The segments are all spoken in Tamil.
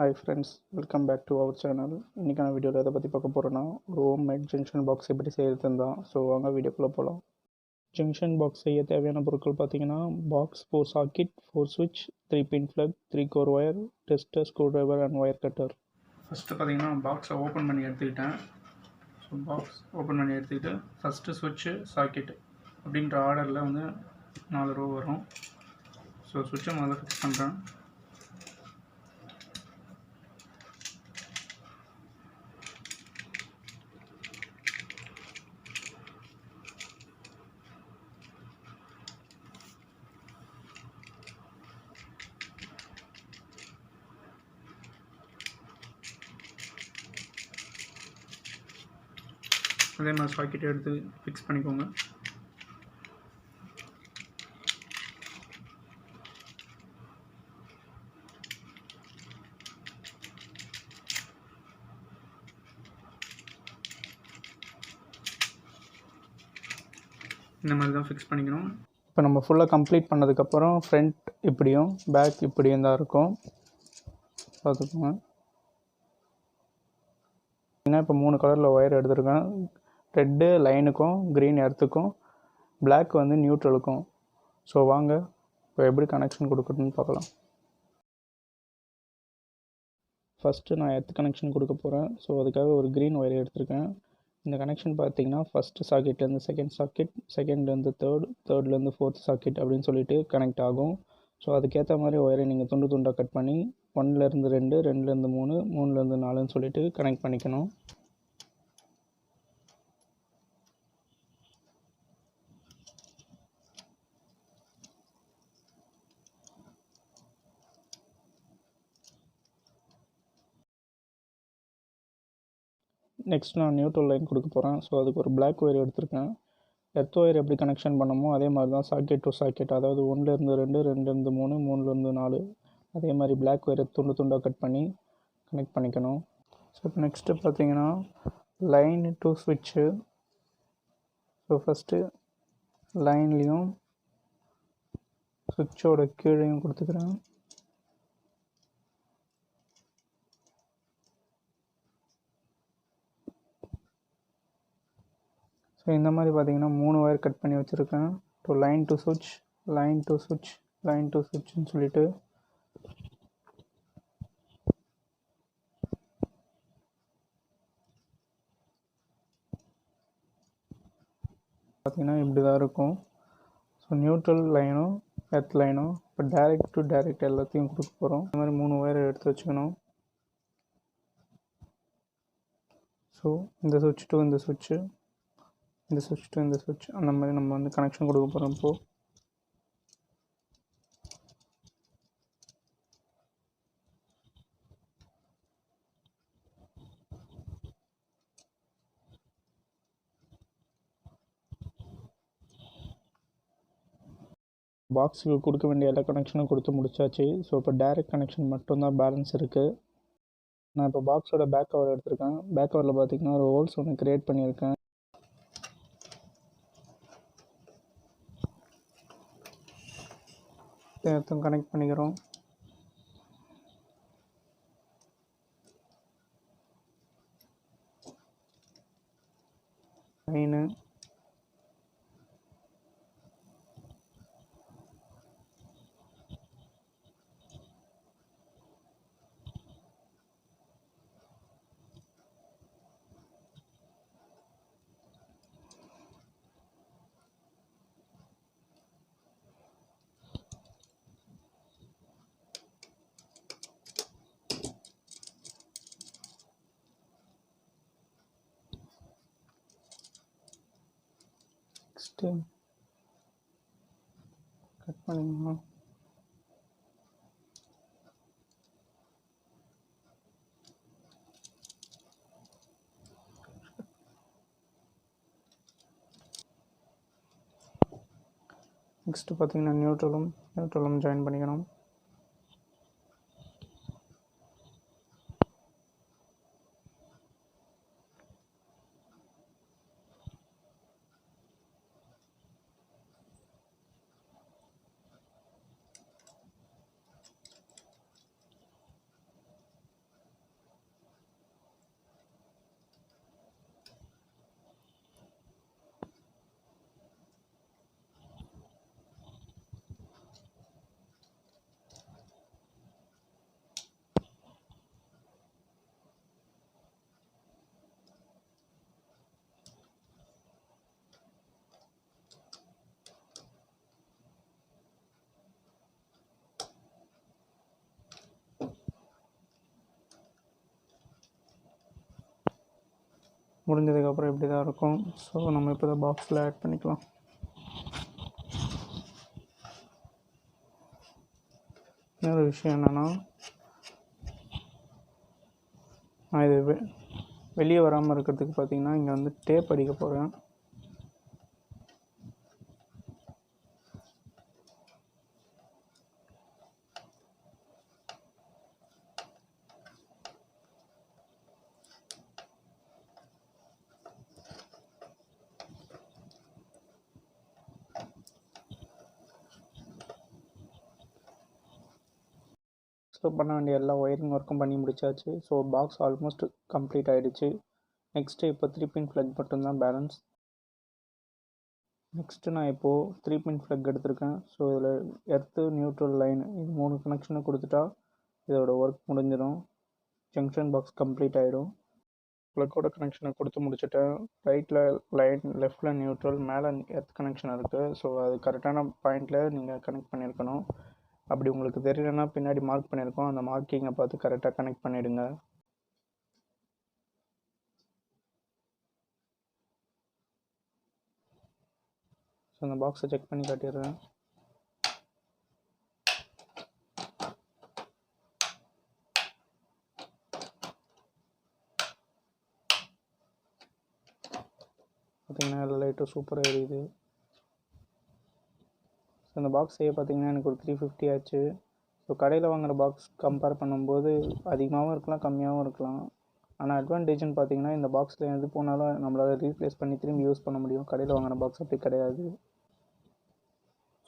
Hi friends, welcome back to our channel. இன்னைக்கான வீடியோவில் எதை பற்றி பார்க்க போகிறோன்னா ஒரு ஹோம்மேட் ஜங்ஷன் பாக்ஸ் எப்படி செய்யறதுன்னு தான். ஸோ வாங்க வீடியோக்குள்ளே போகலாம். ஜங்ஷன் பாக்ஸ் செய்ய தேவையான பொருட்கள் பார்த்தீங்கன்னா பாக்ஸ் 4 சாக்கெட் 4 சுவிட்ச் 3 pin plug 3 core wire tester screwdriver and wire cutter. First பார்த்தீங்கன்னா பாக்ஸை ஓப்பன் பண்ணி எடுத்துக்கிட்டேன். ஸோ பாக்ஸ் ஓப்பன் பண்ணி எடுத்துக்கிட்டு ஃபஸ்ட்டு சுவிட்சு சாக்கெட் அப்படின்ற ஆர்டரில் வந்து 4 ரோ வரும். ஸோ சுவிட்சை முதல்ல ஃபிக்ஸ் பண்ணுறேன். அதே மாதிரி சாக்கெட்டை எடுத்து ஃபிக்ஸ் பண்ணிக்கோங்க. இந்த மாதிரி தான் ஃபிக்ஸ் பண்ணிக்கணும். இப்போ நம்ம ஃபுல்லாக கம்ப்ளீட் பண்ணதுக்கப்புறம் ஃப்ரண்ட் இப்படியும் பேக் இப்படியும் தான் இருக்கும், பார்த்துக்கோங்க. ஏன்னா இப்போ 3 கலரில் ஒயர் எடுத்துருக்கேன். ரெட்டு லைனுக்கும் க்ரீன் எர்த்துக்கும் பிளாக் வந்து நியூட்ரலுக்கும். ஸோ வாங்க இப்போ எப்படி கனெக்ஷன் கொடுக்குறதுன்னு பார்க்கலாம். ஃபஸ்ட்டு நான் எர்த் கனெக்ஷன் கொடுக்க போகிறேன். ஸோ அதுக்காக ஒரு க்ரீன் ஒயர் எடுத்திருக்கேன். இந்த கனெக்ஷன் பார்த்தீங்கன்னா ஃபஸ்ட்டு சாக்கெட்லேருந்து செகண்ட் சாக்கெட், செகண்ட்லேருந்து தேர்ட்லேருந்து ஃபோர்த் சாக்கெட் அப்படின்னு சொல்லிட்டு கனெக்ட் ஆகும். ஸோ அதுக்கேற்ற மாதிரி ஒயரை நீங்கள் துண்டு துண்டாக கட் பண்ணி 1லேருந்து 2, 2லேருந்து 3, 3லேருந்து 4ன்னு சொல்லிட்டு கனெக்ட் பண்ணிக்கணும். நெக்ஸ்ட் நான் நியூட்ரல் லைன் கொடுக்க போகிறேன். ஸோ அதுக்கு ஒரு பிளாக் ஒயர் எடுத்திருக்கேன். எர்த் ஒயர் எப்படி கனெக்ஷன் பண்ணமோ அதே மாதிரி தான் சாக்கெட் டு சாக்கெட், அதாவது 1லேருந்து 2, 2லேருந்து 3, 3லேருந்து 4 அதே மாதிரி பிளாக் ஒயரை துண்டு துண்டாக கட் பண்ணி கனெக்ட் பண்ணிக்கணும். ஸோ இப்போ நெக்ஸ்ட்டு பார்த்தீங்கன்னா லைன் டு ஸ்விட்சு. ஸோ ஃபஸ்ட்டு லைன்லேயும் ஸ்விட்சோட கீழையும் கொடுத்துக்கிறேன். ஸோ இந்த மாதிரி பார்த்தீங்கன்னா 3 ஒயர் கட் பண்ணி வச்சுருக்கேன். ஸோ லைன் டு சுவிட்ச், லைன் டு சுவிட்ச், லைன் டு சுவிட்ச்னு சொல்லிட்டு பார்த்தீங்கன்னா இப்படி தான் இருக்கும். ஸோ நியூட்ரல் லைனும் எர்த் லைனும் இப்போ டைரக்ட் டு டைரக்ட் எல்லாத்தையும் கொடுக்க போகிறோம். இந்த மாதிரி 3 ஒயரை எடுத்து வச்சுக்கணும். ஸோ இந்த சுவிட்ச் டு இந்த சுவிட்சு, இந்த சுவிட்ச் டு இந்த சுவிட்ச், அந்த மாதிரி நம்ம வந்து கனெக்ஷன் கொடுக்க போகிறோம். இப்போது பாக்ஸுக்கு கொடுக்க வேண்டிய எல்லா கனெக்ஷனும் கொடுத்து முடிச்சாச்சு. ஸோ இப்போ டைரக்ட் கனெக்ஷன் மட்டும்தான் பேலன்ஸ் இருக்குது. நான் இப்போ பாக்ஸோட பேக் கவர் எடுத்திருக்கேன். பேக் கவரில் பார்த்தீங்கன்னா ஒரு ஹோல்ஸ் ஒன்று க்ரியேட் பண்ணியிருக்கேன். எல்லாத்தையும் கனெக்ட் பண்ணிக்கிறோம். லைனு நெக்ஸ்ட்டு கட் பண்ணிக்கணும். நெக்ஸ்ட்டு பார்த்தீங்கன்னா நியூட்ரலும் ஜாயின் பண்ணிக்கணும். முடிஞ்சதுக்கப்புறம் இப்படி தான் இருக்கும். ஸோ நம்ம இப்போ தான் பாக்ஸில் ஆட் பண்ணிக்கலாம். இன்னொரு விஷயம் என்னென்னா, நான் இது வெளியே வராமல் இருக்கிறதுக்கு பார்த்திங்கன்னா இங்கே வந்து டேப் அடிக்க போகிறேன். ஸோ பண்ண வேண்டிய எல்லா ஒயரிங் ஒர்க்கும் பண்ணி முடிச்சாச்சு. ஸோ பாக்ஸ் ஆல்மோஸ்ட் கம்ப்ளீட் ஆகிடுச்சு. நெக்ஸ்ட்டு இப்போ 3 பின் ஃப்ளக் மட்டும்தான் பேலன்ஸ். நெக்ஸ்ட்டு நான் இப்போது 3 பின் ஃப்ளக் எடுத்திருக்கேன். ஸோ இதில் எர்த்து, நியூட்ரல், லைன் இது 3 கனெக்ஷனை கொடுத்துட்டா இதோட ஒர்க் முடிஞ்சிடும். ஜங்ஷன் பாக்ஸ் கம்ப்ளீட் ஆகிடும். ப்ளக்கோட கனெக்ஷனை கொடுத்து முடிச்சுட்டேன். ரைட்டில் லைன், லெஃப்டில் நியூட்ரல், மேலே எர்த் கனெக்ஷன் இருக்குது. ஸோ அது கரெக்டான பாயிண்டில் நீங்கள் கனெக்ட் பண்ணியிருக்கணும். அப்படி உங்களுக்கு தெரியலன்னா பின்னாடி மார்க் பண்ணியிருக்கோம், அந்த மார்க்கிங்கை பார்த்து கரெக்டாக கனெக்ட் பண்ணிவிடுங்க. ஸோ அந்த பாக்ஸை செக் பண்ணி காட்டிடுறேன். பார்த்திங்கன்னா எல்லா லைட்டும் சூப்பராக எரியுது. ஸோ இந்த பாக்ஸ் செய்ய பார்த்திங்கன்னா எனக்கு ஒரு 350 ஆச்சு. ஸோ கடையில் வாங்குகிற பாக்ஸ் கம்பேர் பண்ணும்போது அதிகமாகவும் இருக்கலாம், கம்மியாகவும் இருக்கலாம். ஆனால் அட்வான்டேஜ்னு பார்த்திங்கன்னா இந்த பாக்ஸில் எது போனாலும் நம்மளால் ரீப்ளேஸ் பண்ணி திரும்பி யூஸ் பண்ண முடியும். கடையில் வாங்குகிற பாக்ஸ் அப்படி கிடையாது.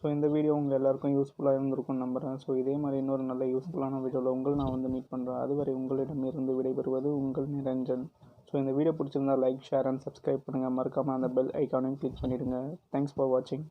ஸோ இந்த வீடியோ உங்கள் எல்லாருக்கும் யூஸ்ஃபுல்லாக இருந்திருக்கும்னு நம்புகிறேன். ஸோ இதே மாதிரி இன்னொரு நல்ல யூஸ்ஃபுல்லான வீடியோவில் நான் வந்து மீட் பண்ணுறேன். அதுவரை உங்களிடமிருந்து விடைபெறுவது உங்கள் நிரஞ்சன். ஸோ இந்த வீடியோ பிடிச்சிருந்தால் லைக், ஷேர் அண்ட் சப்ஸ்கிரைப் பண்ணுங்கள். மறக்காமல் அந்த பெல் ஐக்கானையும் கிளிக் பண்ணிவிடுங்க. தேங்க்ஸ் ஃபார் வாட்சிங்.